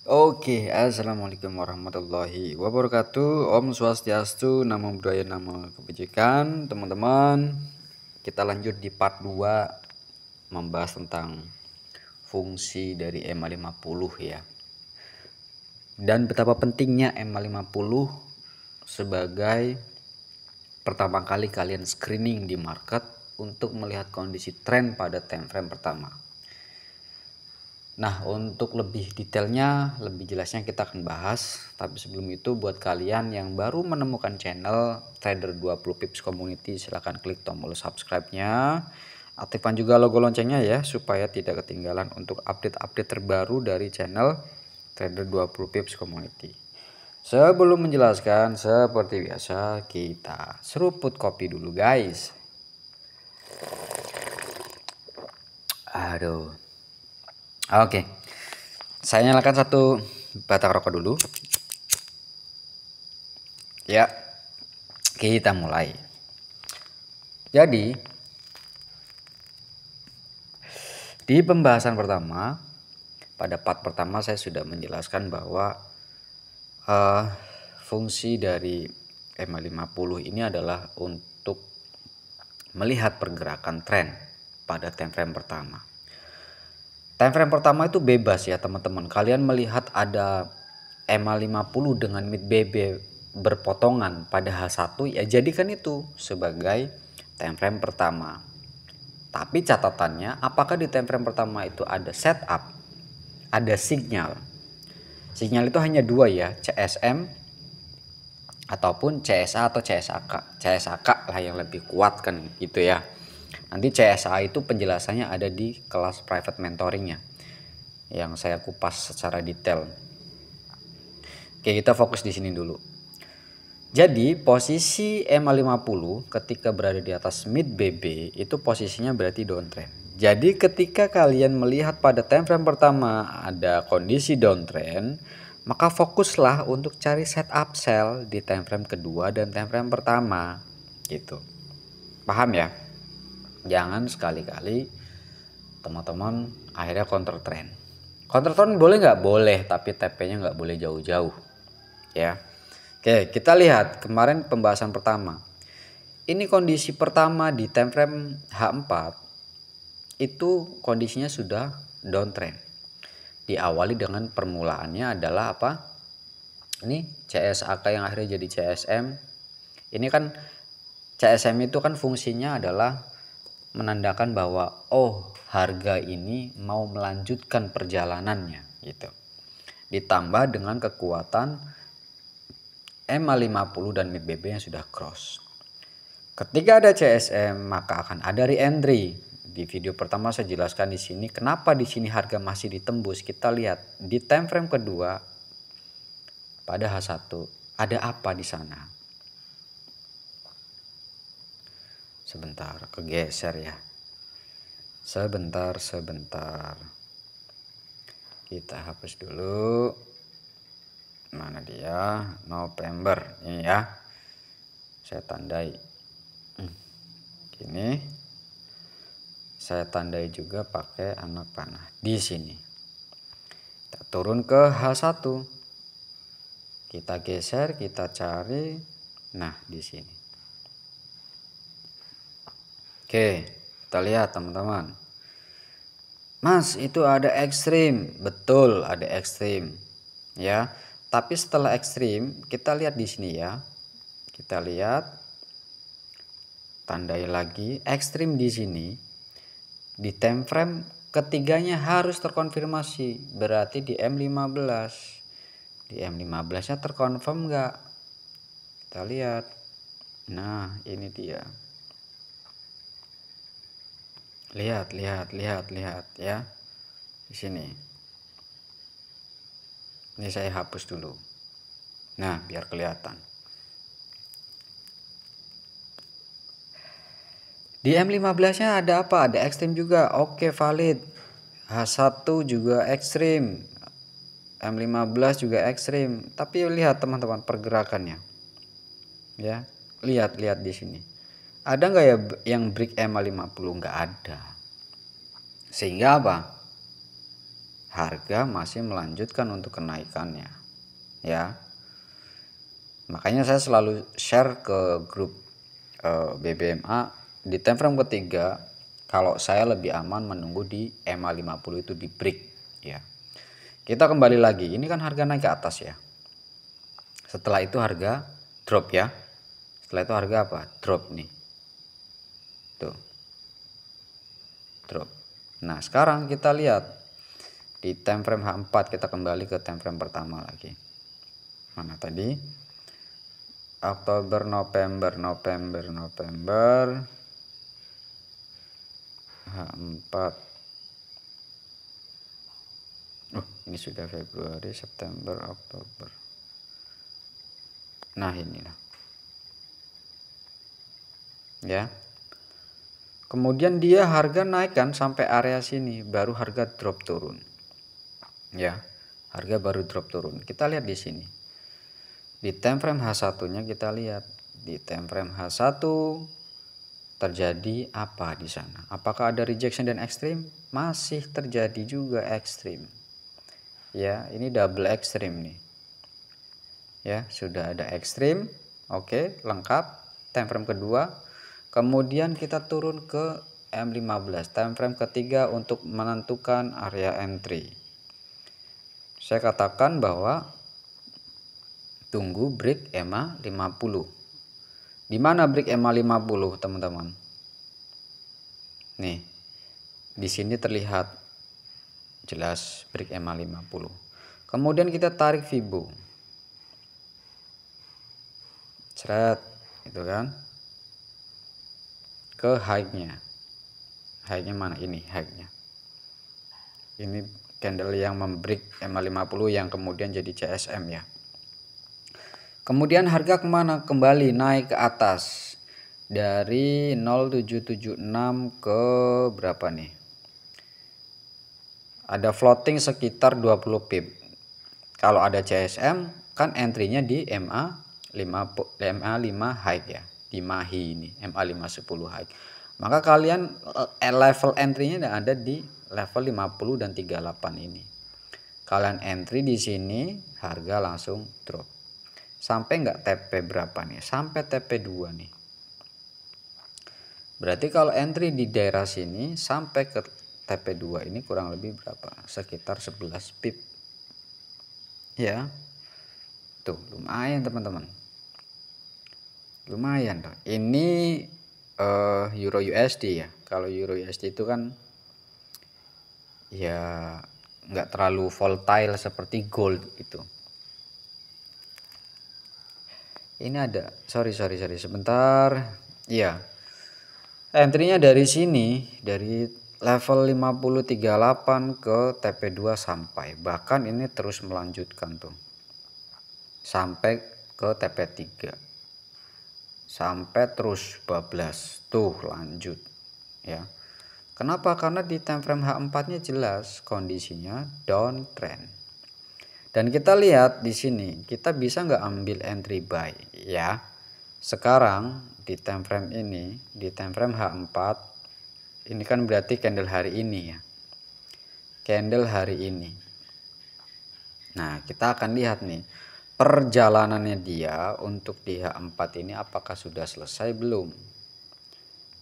Oke, assalamualaikum warahmatullahi wabarakatuh. Om Swastiastu, Namo Buddhaya, Namo Kebajikan. Teman-teman, kita lanjut di part 2 membahas tentang fungsi dari MA50 ya. Dan betapa pentingnya MA50 sebagai pertama kali kalian screening di market untuk melihat kondisi tren pada time frame pertama. Nah, untuk lebih detailnya, lebih jelasnya kita akan bahas. Tapi sebelum itu, buat kalian yang baru menemukan channel Trader 20 Pips Community, silahkan klik tombol subscribe-nya. Aktifkan juga logo loncengnya ya, supaya tidak ketinggalan untuk update-update terbaru dari channel Trader 20 Pips Community. Sebelum menjelaskan, seperti biasa, kita seruput kopi dulu guys. Aduh. Oke. Saya nyalakan satu batang rokok dulu. Ya, kita mulai. Jadi, di pembahasan pertama, pada part pertama saya sudah menjelaskan bahwa fungsi dari MA50 ini adalah untuk melihat pergerakan tren pada time frame pertama. Time frame pertama itu bebas ya teman-teman. Kalian melihat ada MA50 dengan mid BB berpotongan pada H1 ya jadikan itu sebagai time frame pertama. Tapi catatannya apakah di time frame pertama itu ada setup, ada sinyal. Sinyal itu hanya dua ya, CSM ataupun CSA atau CSAK. CSAK lah yang lebih kuat kan gitu ya. Nanti CSA itu penjelasannya ada di kelas private mentoringnya yang saya kupas secara detail. Oke, kita fokus di sini dulu. Jadi posisi MA50 ketika berada di atas mid BB itu posisinya berarti downtrend. Jadi ketika kalian melihat pada time frame pertama ada kondisi downtrend, maka fokuslah untuk cari setup sell di time frame kedua dan time frame pertama gitu. Paham ya? Jangan sekali-kali teman-teman akhirnya counter trend. Counter trend boleh nggak? Boleh, tapi TP-nya nggak boleh jauh-jauh ya. Oke, kita lihat kemarin pembahasan pertama. Ini kondisi pertama di time frame H4 itu kondisinya sudah downtrend. Diawali dengan permulaannya adalah apa? Ini CSAK yang akhirnya jadi CSM. Ini kan CSM itu kan fungsinya adalah menandakan bahwa oh harga ini mau melanjutkan perjalanannya gitu. Ditambah dengan kekuatan MA50 dan mid BB yang sudah cross. Ketika ada CSM maka akan ada re-entry. Di video pertama saya jelaskan di sini kenapa di sini harga masih ditembus. Kita lihat di time frame kedua pada H1 ada apa di sana. Sebentar, kegeser ya. Sebentar. Kita hapus dulu. Mana dia? November. Ini ya. Saya tandai. Gini. Saya tandai juga pakai anak panah di sini. Kita turun ke H1. Kita geser, kita cari. Nah, di sini. Oke, kita lihat teman-teman. Mas, itu ada ekstrim. Betul, ada ekstrim. Ya. Tapi setelah ekstrim, kita lihat di sini ya. Kita lihat tandai lagi ekstrim di sini. Di time frame ketiganya harus terkonfirmasi. Berarti di M15. Di M15-nya terkonfirm enggak? Kita lihat. Nah, ini dia. Lihat ya. Di sini. Ini saya hapus dulu. Nah, biar kelihatan. Di M15-nya ada apa? Ada ekstrim juga. Oke, valid. H1 juga ekstrim. M15 juga ekstrim. Tapi lihat teman-teman pergerakannya. Ya, lihat di sini. Ada nggak ya yang break MA50? Nggak ada. Sehingga apa? harga masih melanjutkan untuk kenaikannya ya. Makanya saya selalu share ke grup BBMA di time frame ketiga, kalau saya lebih aman menunggu di EMA 50 itu di break ya. Kita kembali lagi, ini kan harga naik ke atas ya. Setelah itu harga drop ya. Setelah itu harga apa? Drop nih. Tuh. Drop. Nah, sekarang kita lihat di time frame H4, kita kembali ke time frame pertama lagi. Mana tadi? Oktober, November H4. Ini sudah Februari, September, Oktober. Nah, inilah. Ya. Kemudian dia harga naik kan sampai area sini, baru harga drop turun. Ya. Harga baru drop turun. Kita lihat di sini. Di time frame H1-nya kita lihat. Di time frame H1 terjadi apa di sana? Apakah ada rejection dan ekstrim? Masih terjadi juga ekstrim. Ya, ini double ekstrim nih. Ya, sudah ada ekstrim. Oke, lengkap. Time frame kedua. Kemudian kita turun ke M15, time frame ketiga untuk menentukan area entry. Saya katakan bahwa tunggu break EMA 50. Di mana break EMA 50, teman-teman? Nih. Di sini terlihat jelas break EMA 50. Kemudian kita tarik Fibo. Seret, itu kan? Ke high-nya. High-nya mana? Ini high-nya. Ini candle yang membreak EMA 50 yang kemudian jadi CSM ya. Kemudian harga kemana? Kembali naik ke atas. Dari 0776 ke berapa nih? Ada floating sekitar 20 pip. Kalau ada CSM kan entry-nya di MA 5 high ya. Di MAHI ini, MA 510 high. Maka kalian level entry-nya ada di level 50 dan 38 ini. Kalian entry di sini, harga langsung drop. Sampai nggak TP berapa nih? Sampai TP 2 nih. Berarti kalau entry di daerah sini sampai ke TP 2 ini kurang lebih berapa? Sekitar 11 pip. Ya. Tuh, lumayan teman-teman. Lumayan tuh. Ini Euro USD ya. Kalau Euro USD itu kan ya nggak terlalu volatile seperti gold itu. Ini ada, sorry sebentar. Iya. Entry-nya dari sini, dari level 5038 ke TP2 sampai. Bahkan ini terus melanjutkan tuh. Sampai ke TP3. Sampai terus bablas. Tuh lanjut ya. Kenapa? Karena di time frame H4-nya jelas kondisinya downtrend. Dan kita lihat di sini, kita bisa nggak ambil entry buy ya. Sekarang di time frame ini, di time frame H4, ini kan berarti candle hari ini ya. Candle hari ini. Nah, kita akan lihat nih perjalanannya dia untuk di H4 ini apakah sudah selesai belum.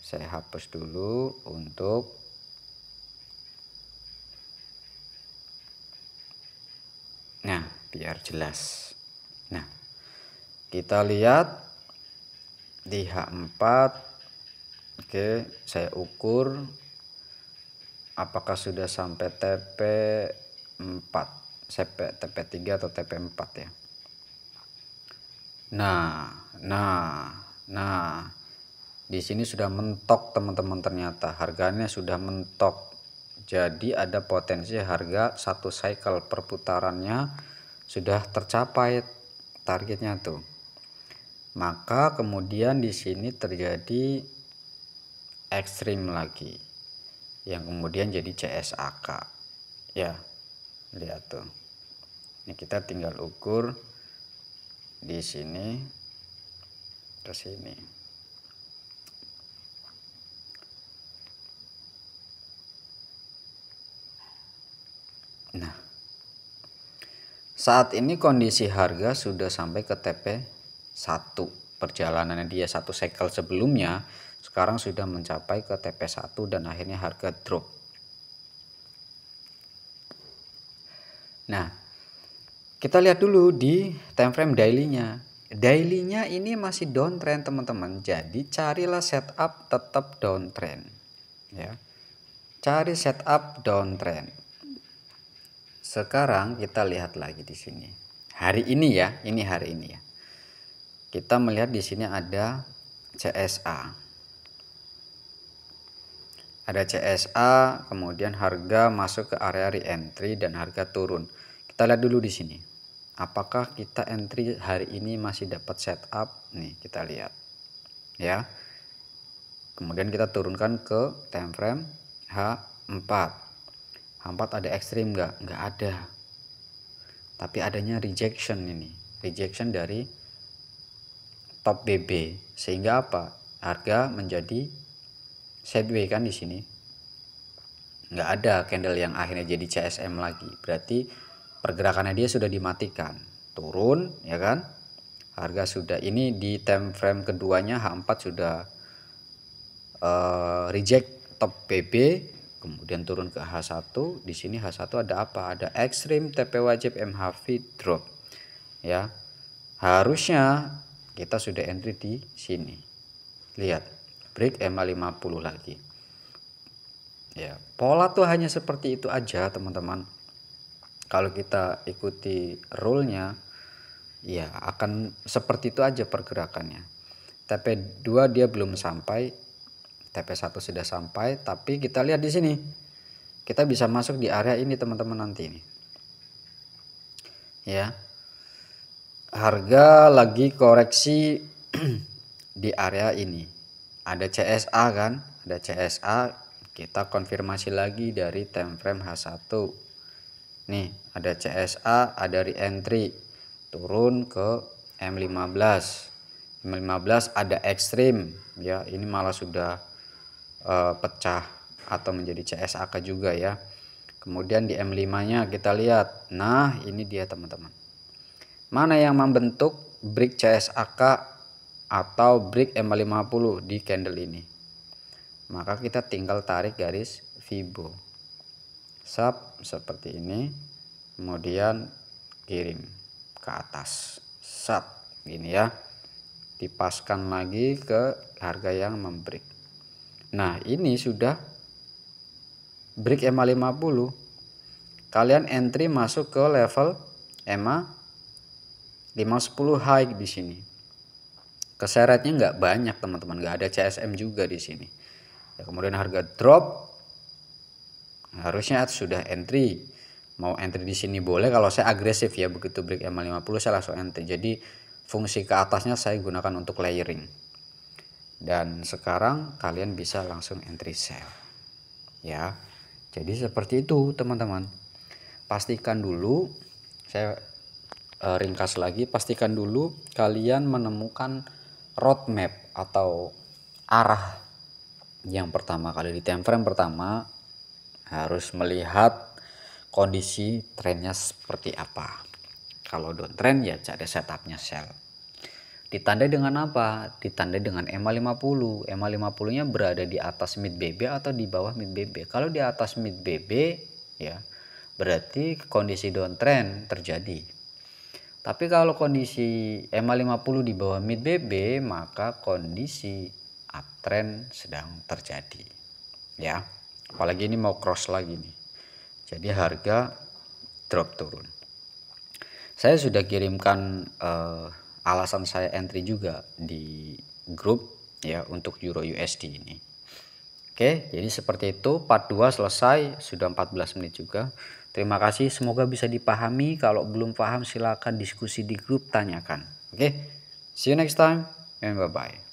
Saya hapus dulu untuk biar jelas. Nah, kita lihat di H4. Oke, saya ukur apakah sudah sampai TP4, TP3 atau TP4 ya. Nah, di sini sudah mentok teman-teman, ternyata harganya sudah mentok. Jadi ada potensi harga satu cycle perputarannya sudah tercapai targetnya tuh. Maka kemudian di sini terjadi ekstrim lagi yang kemudian jadi CSAK ya. Lihat tuh. Ini kita tinggal ukur di sini ke sini. Nah, Saat ini kondisi harga sudah sampai ke TP1. Perjalanannya dia satu cycle sebelumnya sekarang sudah mencapai ke TP1 dan akhirnya harga drop. Nah, kita lihat dulu di time frame daily-nya. Daily-nya ini masih downtrend teman-teman. Jadi carilah setup tetap downtrend ya. Cari setup downtrend. Sekarang kita lihat lagi di sini. Hari ini ya, ini hari ini ya. Kita melihat di sini ada CSA. Ada CSA, kemudian harga masuk ke area re-entry dan harga turun. Kita lihat dulu di sini. Apakah kita entry hari ini masih dapat setup? Nih, kita lihat. Ya. Kemudian kita turunkan ke time frame H4. H4 ada ekstrim nggak ada, tapi adanya rejection ini, rejection dari top BB, sehingga apa, harga menjadi sideways kan di sini, nggak ada candle yang akhirnya jadi CSM lagi, berarti pergerakannya dia sudah dimatikan, turun ya kan, harga sudah ini di time frame keduanya H4 sudah reject top BB. Kemudian turun ke H1, di sini H1 ada apa? Ada ekstrim TP wajib MHV drop. Ya. Harusnya kita sudah entry di sini. Lihat, break MA50 lagi. Ya, pola tuh hanya seperti itu aja, teman-teman. Kalau kita ikuti rule-nya, ya akan seperti itu aja pergerakannya. TP2 dia belum sampai, TP1 sudah sampai, tapi kita lihat di sini. Kita bisa masuk di area ini teman-teman nanti ini. Ya. Harga lagi koreksi di area ini. Ada CSA kan? Ada CSA, kita konfirmasi lagi dari time frame H1. Nih, ada CSA, ada re-entry. Turun ke M15. M15 ada ekstrim, ya. Ini malah sudah pecah atau menjadi CSAK juga ya. Kemudian di M5-nya kita lihat. Nah, ini dia teman-teman. Mana yang membentuk break CSAK atau break M50 di candle ini? Maka kita tinggal tarik garis Fibo. Sub seperti ini. Kemudian kirim ke atas. Sub gini ya. Dipaskan lagi ke harga yang membreak. Nah, ini sudah break MA50. Kalian entry masuk ke level MA 510 high di sini. Keseretnya nggak banyak teman-teman, nggak ada CSM juga di sini. Ya, kemudian harga drop. Harusnya sudah entry. Mau entry di sini boleh, kalau saya agresif ya, begitu break MA50 saya langsung entry. Jadi fungsi ke atasnya saya gunakan untuk layering. Dan sekarang kalian bisa langsung entry sell ya. Jadi seperti itu teman-teman. Pastikan dulu, saya ringkas lagi, pastikan dulu kalian menemukan roadmap atau arah. Yang pertama kali di time frame pertama harus melihat kondisi trennya seperti apa. Kalau downtrend ya cari setupnya sell. Ditandai dengan apa? Ditandai dengan MA50. MA50-nya berada di atas mid BB atau di bawah mid BB. Kalau di atas mid BB ya, berarti kondisi downtrend terjadi. Tapi kalau kondisi MA50 di bawah mid BB, maka kondisi uptrend sedang terjadi. Ya. Apalagi ini mau cross lagi nih. Jadi harga drop turun. Saya sudah kirimkan alasan saya entry juga di grup ya untuk Euro USD ini. Oke, jadi seperti itu, part 2 selesai, sudah 14 menit juga. Terima kasih, semoga bisa dipahami. Kalau belum paham silakan diskusi di grup, tanyakan. Oke, see you next time and bye bye.